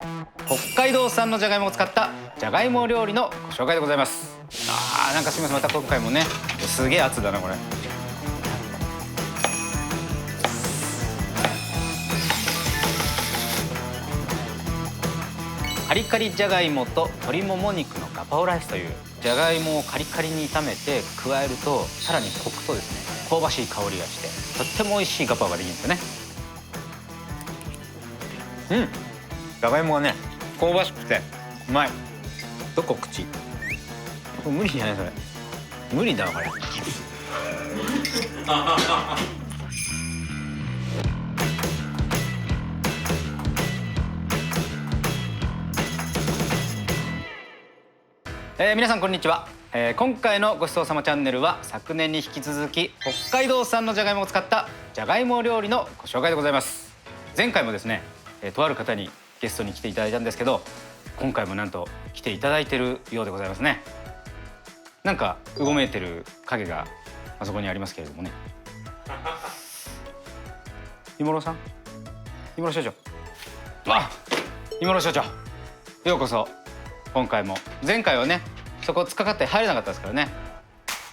北海道産のじゃがいもを使ったじゃがいも料理のご紹介でございます。なんかすみません、また今回もねすげえ圧だなこれ。カリカリじゃがいもと鶏もも肉のガパオライスというじゃがいもをカリカリに炒めて加えるとさらにコクとですね香ばしい香りがしてとっても美味しいガパオができるんですよね。じゃがいもがね香ばしくてうまい。どこ口？これ無理じゃないそれ。無理だわこれ。皆さんこんにちは。今回のごちそうさまチャンネルは昨年に引き続き北海道産のじゃがいもを使ったじゃがいも料理のご紹介でございます。前回もですね、とある方にゲストに来ていただいたんですけど、今回もなんと来ていただいてるようでございますね。なんかうごめいてる影があそこにありますけれどもね。今室さん、今室所長、今室所長、ようこそ。今回も前回はねそこ突っかかって入れなかったですからね。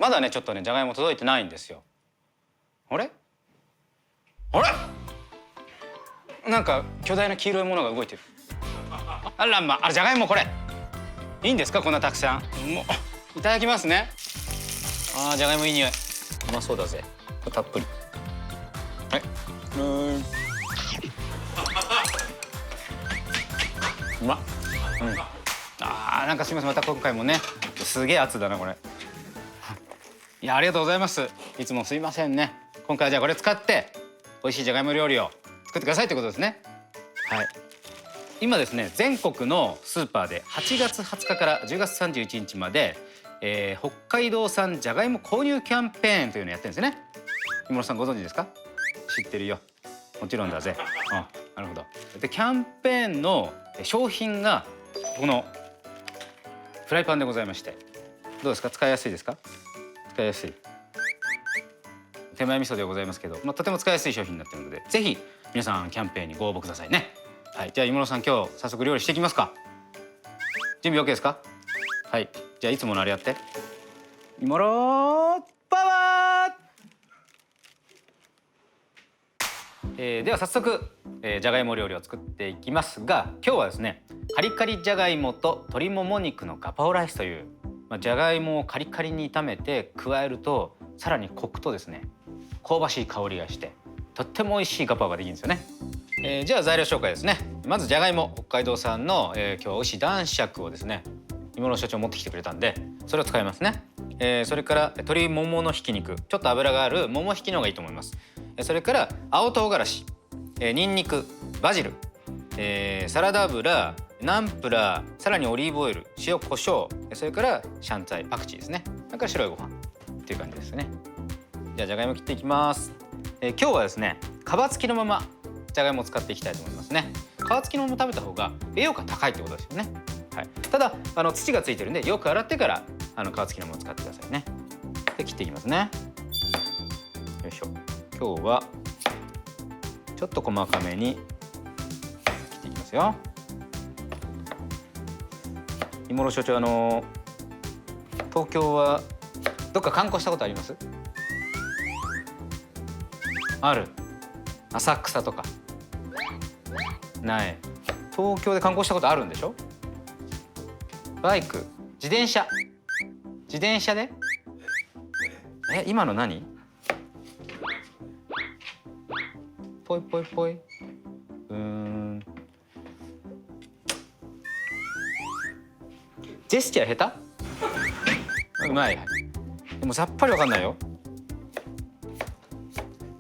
まだねちょっとねじゃがいも届いてないんですよ。あれなんか巨大な黄色いものが動いてる。あらまあ、じゃがいもこれいいんですか、こんなたくさん。もういただきますね。じゃがいもいい匂い。うまそうだぜ。これたっぷり。はい。うまっ。なんかすみません、また今回もねすげえ圧だなこれ。いやありがとうございます。いつもすいませんね。今回はじゃあこれ使って美味しいじゃがいも料理を作ってくださいってことですね。はい。今ですね全国のスーパーで8月20日から10月31日まで、北海道産じゃがいも購入キャンペーンというのをやってるんですよね。今室さんご存知ですか？知ってるよ。もちろんだぜ。なるほど。でキャンペーンの商品がこのフライパンでございまして、どうですか、使いやすいですか？使いやすい。手前味噌でございますけど、とても使いやすい商品になっているので、ぜひ皆さんキャンペーンにご応募くださいね。はい、じゃあ今室さん今日早速料理していきますか。準備 OK ですか？はい、じゃあいつものあれやって。今室パワー。では早速、じゃがいも料理を作っていきますが、今日はですねカリカリじゃがいもと鶏もも肉のガパオライスという、じゃがいもをカリカリに炒めて加えるとさらにコクとですね香ばしい香りがしてとっても美味しいガパオができるんですよね。じゃあ材料紹介ですね。まずじゃがいも、北海道産の、今日は美味しい男爵をですね今の社長持ってきてくれたんでそれを使いますね。それから鶏もものひき肉、ちょっと脂があるももひきの方がいいと思います。それから青唐辛子、にんにく、バジル、サラダ油、ナンプラー、さらにオリーブオイル、塩コショウ、それからシャンツァイ、パクチーですね。それから白いご飯っていう感じですね。じゃあじゃがいも切っていきます。今日はですね皮付きのままじゃがいもを使っていきたいと思いますね。皮付きのまま食べた方が栄養価高いってことですよね。はい。ただ土がついてるんでよく洗ってから皮付きのまま使ってくださいね。で切っていきますね。よいしょ。今日はちょっと細かめに切っていきますよ。今室所長東京はどっか観光したことあります？ある。浅草とかない。東京で観光したことあるんでしょ？バイク、自転車で今の何？ぽいぽいぽい。ジェスチャー下手？うまい。でもさっぱりわかんないよ。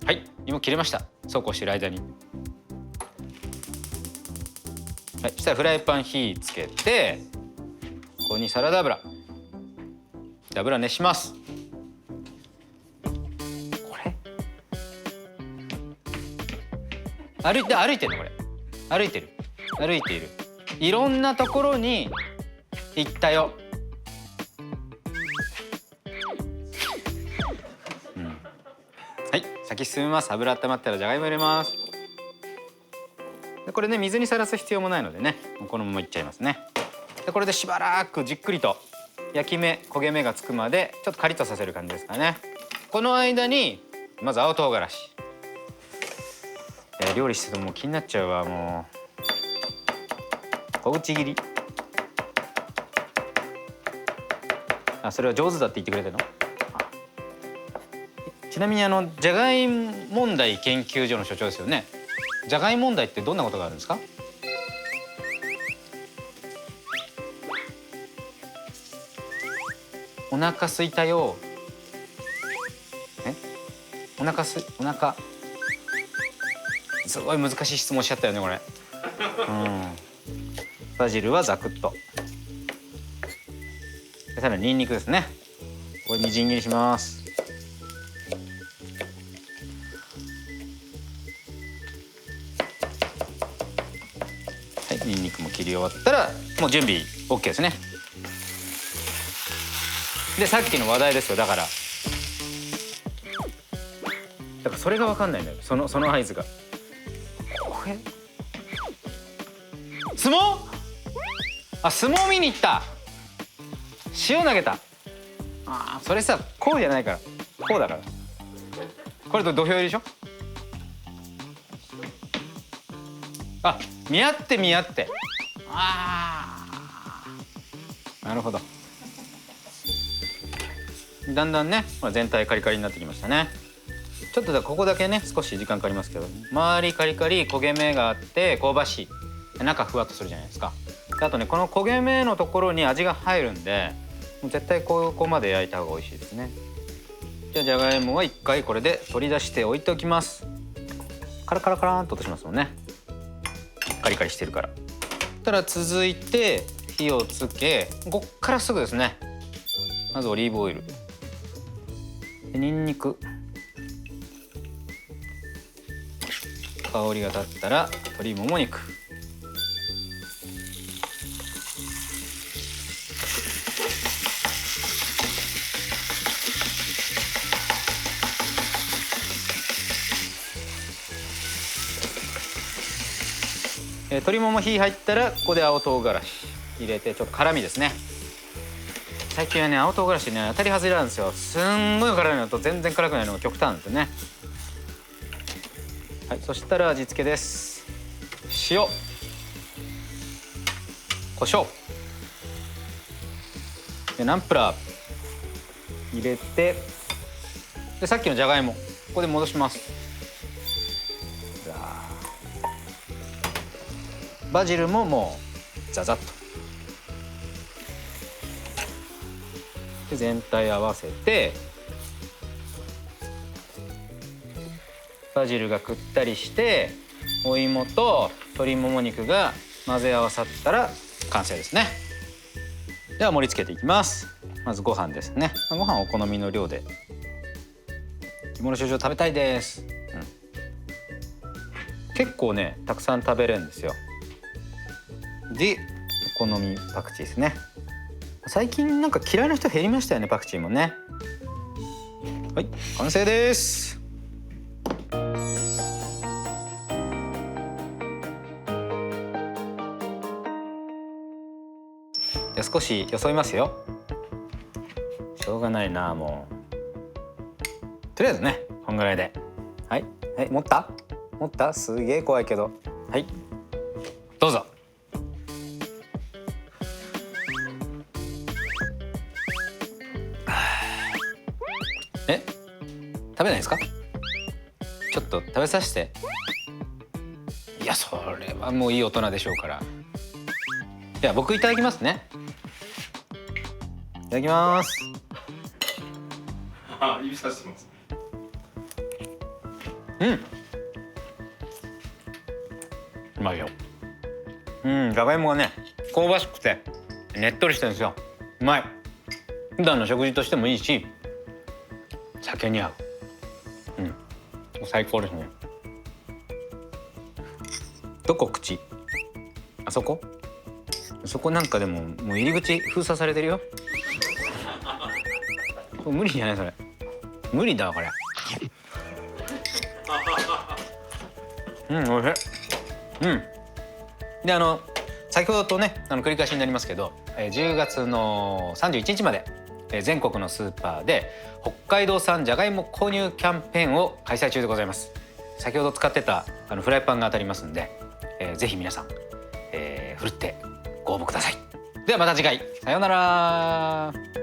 はい、今切れました。そうこうしてる間に。はい、そしたらフライパン火つけて、ここにサラダ油。油熱します。これ歩いてるのこれ。歩いている。いろんなところに行ったよ。はい、先進みます。油温まったらじゃがいも入れます。でこれね水にさらす必要もないのでねもうこのままいっちゃいますね。でこれでしばらくじっくりと焼き目焦げ目がつくまでちょっとカリッとさせる感じですかね。この間にまず青唐辛子、料理しててもう気になっちゃうわ。もう小口切り。あ、それは上手だって言ってくれてるの？ちなみにじゃがいも問題研究所の所長ですよね。じゃがいも問題ってどんなことがあるんですか？お腹すいたよ。お腹すごい難しい質問しちゃったよねこれ。バジルはザクッと。でさらにニンニクですね。これみじん切りします。はい、ニンニクも切り終わったらもう準備 OK ですね。でさっきの話題ですよ。だからそれが分かんないんだよ。その合図が。これ相撲？あ、相撲見に行った。塩投げた。あ、それさこうじゃないからこうだから。これと土俵入りでしょ。あ、見合って見合って。ああ、なるほど。だんだんね全体カリカリになってきましたね。ちょっとここだけね少し時間かかりますけど、周りカリカリ焦げ目があって香ばしい、中ふわっとするじゃないですか。であとねこの焦げ目のところに味が入るんでもう絶対ここまで焼いた方が美味しいですね。じゃあじゃがいもは一回これで取り出して置いておきます。カラカラカラーンと落としますもんね。カリカリしてるから。たら続いて火をつけ、こっからすぐですね。まずオリーブオイル、にんにく、香りが立ったら鶏もも肉、鶏もも火入ったらここで青唐辛子入れてちょっと辛みですね。最近はね青唐辛子ね当たり外れなんですよ。すんごい辛いのと全然辛くないのが極端なんですよね。はい、そしたら味付けです。塩、胡椒でナンプラー入れて、でさっきのじゃがいもここで戻します。バジルももうザザッとで全体合わせて、バジルがくったりしてお芋と鶏もも肉が混ぜ合わさったら完成ですね。では盛り付けていきます。まずご飯ですね。ご飯お好みの量で。芋の少々食べたいです、結構ねたくさん食べれるんですよ。でお好みパクチーですね。最近なんか嫌いな人減りましたよね、パクチーもね。はい、完成です。じゃあ少しよそいますよ。しょうがないな、もうとりあえずねこんぐらいで。はいはい、持ったすげえ怖いけど、はいどうぞ。食べないですか？ちょっと食べさせて。いやそれはもういい大人でしょうから。では僕いただきますね。いただきます。あ、指さしてます。うまいよ。じゃがいもがね香ばしくてねっとりしてるんですよ。うまい。普段の食事としてもいいし酒に合う。最高ですね。どこ口？あそこ？そこなんかでももう入り口封鎖されてるよ。これ無理じゃないそれ。無理だわこれ。おいしい。で先ほどとね繰り返しになりますけど、10月の31日まで、全国のスーパーで北海道産じゃがいも購入キャンペーンを開催中でございます。先ほど使ってたフライパンが当たりますんで、ぜひ皆さん、ふるってご応募ください。ではまた次回、さようなら。